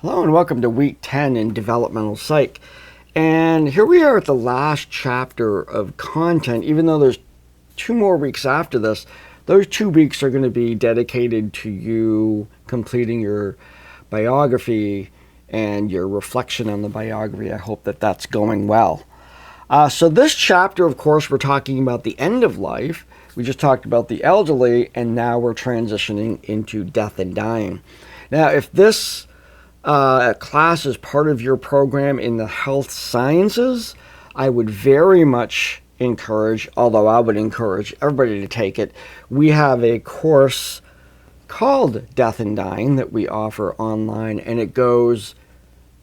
Hello and welcome to week 10 in developmental psych. And here we are at the last chapter of content. Even though there's 2 more weeks after this, those 2 weeks are going to be dedicated to you completing your biography and your reflection on the biography. I hope that that's going well. So this chapter, of course, we're talking about the end of life. We just talked about the elderly, and now we're transitioning into death and dying. Now, if this class is part of your program in the health sciences, I would very much encourage, although I would encourage everybody to take it. We have a course called Death and Dying that we offer online, and it goes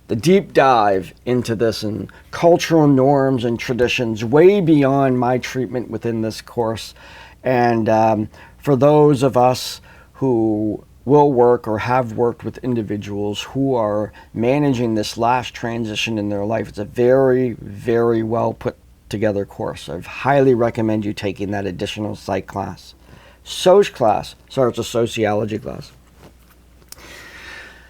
the deep dive into this and cultural norms and traditions way beyond my treatment within this course. And for those of us who will work or have worked with individuals who are managing this last transition in their life, it's a very, very well put together course. I highly recommend you taking that additional psych class. Soc class, sorry, it's a sociology class.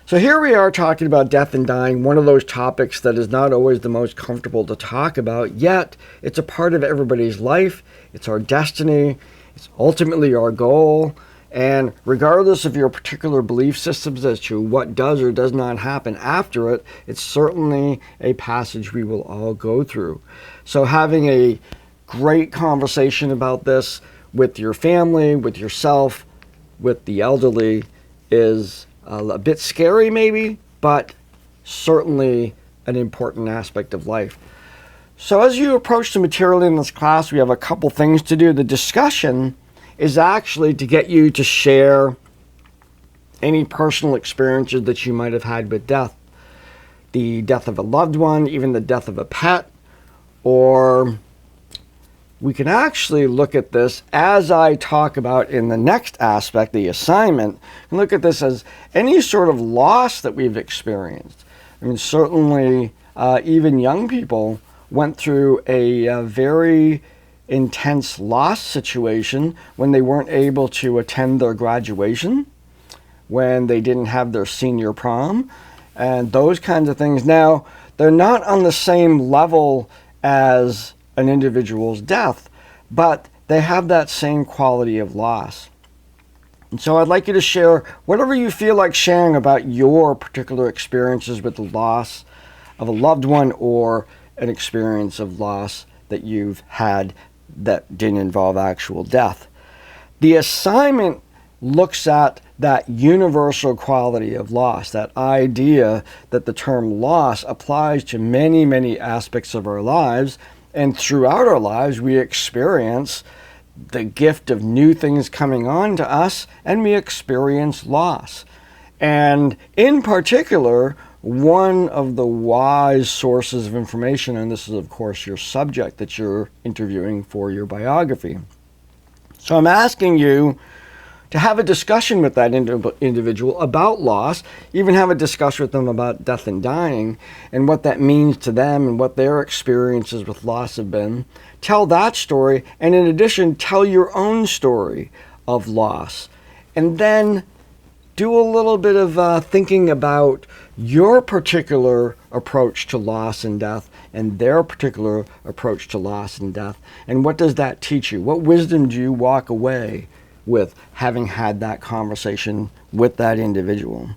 So here we are talking about death and dying, one of those topics that is not always the most comfortable to talk about, yet it's a part of everybody's life. It's our destiny. It's ultimately our goal. And regardless of your particular belief systems as to what does or does not happen after it, it's certainly a passage we will all go through. So having a great conversation about this with your family, with yourself, with the elderly is a bit scary maybe, but certainly an important aspect of life. So as you approach the material in this class, we have a couple things to do. The discussion is actually to get you to share any personal experiences that you might have had with death. The death of a loved one, even the death of a pet, or we can actually look at this as I talk about in the next aspect, the assignment, and look at this as any sort of loss that we've experienced. I mean, certainly even young people went through a very intense loss situation when they weren't able to attend their graduation, when they didn't have their senior prom, and those kinds of things. Now, they're not on the same level as an individual's death, but they have that same quality of loss. And so I'd like you to share whatever you feel like sharing about your particular experiences with the loss of a loved one or an experience of loss that you've had that didn't involve actual death. The assignment looks at that universal quality of loss, that idea that the term loss applies to many, many aspects of our lives, and throughout our lives we experience the gift of new things coming on to us, and we experience loss. And in particular, one of the wise sources of information, and this is of course your subject that you're interviewing for your biography. So I'm asking you to have a discussion with that individual about loss, even have a discussion with them about death and dying and what that means to them and what their experiences with loss have been. Tell that story, and in addition, tell your own story of loss. And then do a little bit of thinking about your particular approach to loss and death and their particular approach to loss and death. And what does that teach you? What wisdom do you walk away with having had that conversation with that individual?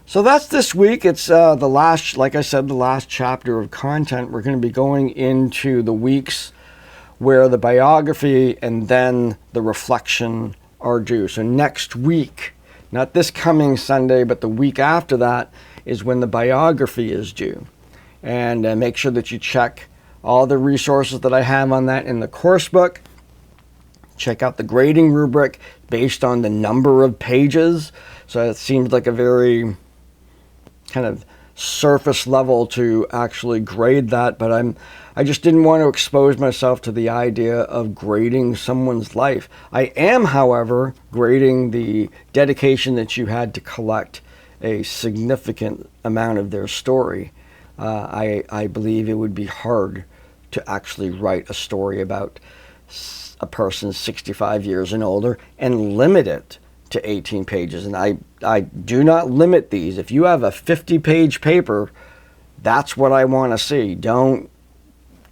So that's this week. It's the last, like I said, the last chapter of content. We're going to be going into the weeks where the biography and then the reflection are due. So next week, not this coming Sunday, but the week after that is when the biography is due. And make sure that you check all the resources that I have on that in the course book. Check out the grading rubric based on the number of pages. So it seems like a very kind of surface level to actually grade that, but I just didn't want to expose myself to the idea of grading someone's life. I am, however, grading the dedication that you had to collect a significant amount of their story. I believe it would be hard to actually write a story about a person 65 years and older and limit it to 18 pages. And I do not limit these. If you have a 50-page paper, that's what I want to see. Don't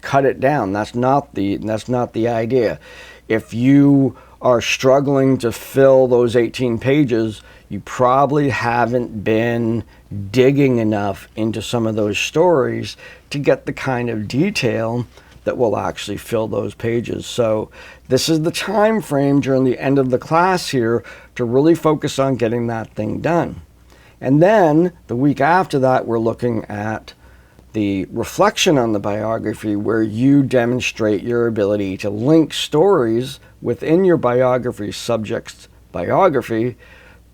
cut it down. That's not the idea. If you are struggling to fill those 18 pages, you probably haven't been digging enough into some of those stories to get the kind of detail that will actually fill those pages. So this is the time frame during the end of the class here to really focus on getting that thing done. And then the week after that, we're looking at the reflection on the biography, where you demonstrate your ability to link stories within your biography subject's biography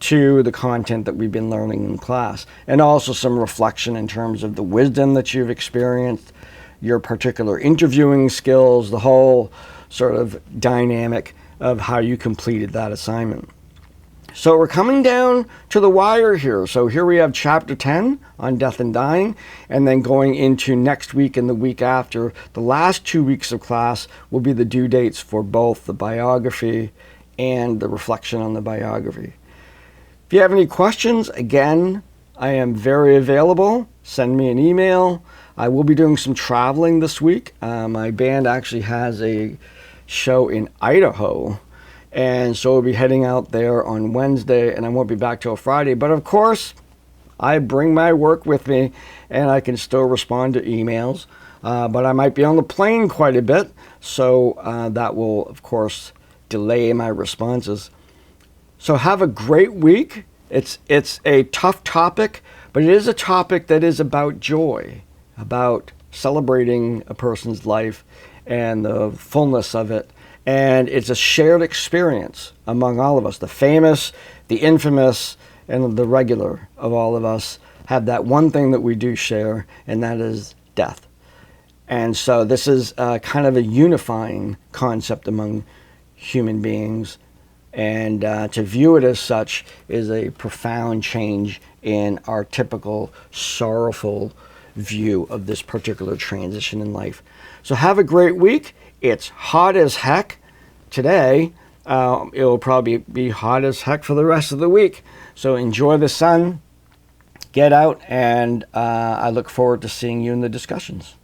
to the content that we've been learning in class, and also some reflection in terms of the wisdom that you've experienced, your particular interviewing skills, the whole sort of dynamic of how you completed that assignment. So we're coming down to the wire here. So here we have chapter 10 on death and dying, and then going into next week and the week after, the last 2 weeks of class will be the due dates for both the biography and the reflection on the biography. If you have any questions, again, I am very available. Send me an email. I will be doing some traveling this week. My band actually has a show in Idaho, and so we'll be heading out there on Wednesday, and I won't be back till Friday. But of course, I bring my work with me, and I can still respond to emails. But I might be on the plane quite a bit, so that will, of course, delay my responses. So have a great week. It's a tough topic, but it is a topic that is about joy, about celebrating a person's life and the fullness of it. And it's a shared experience among all of us. The famous, the infamous, and the regular of all of us have that one thing that we do share, and that is death. And so this is kind of a unifying concept among human beings. And to view it as such is a profound change in our typical sorrowful view of this particular transition in life. So have a great week. It's hot as heck today. It will probably be hot as heck for the rest of the week. So enjoy the sun, get out, and I look forward to seeing you in the discussions.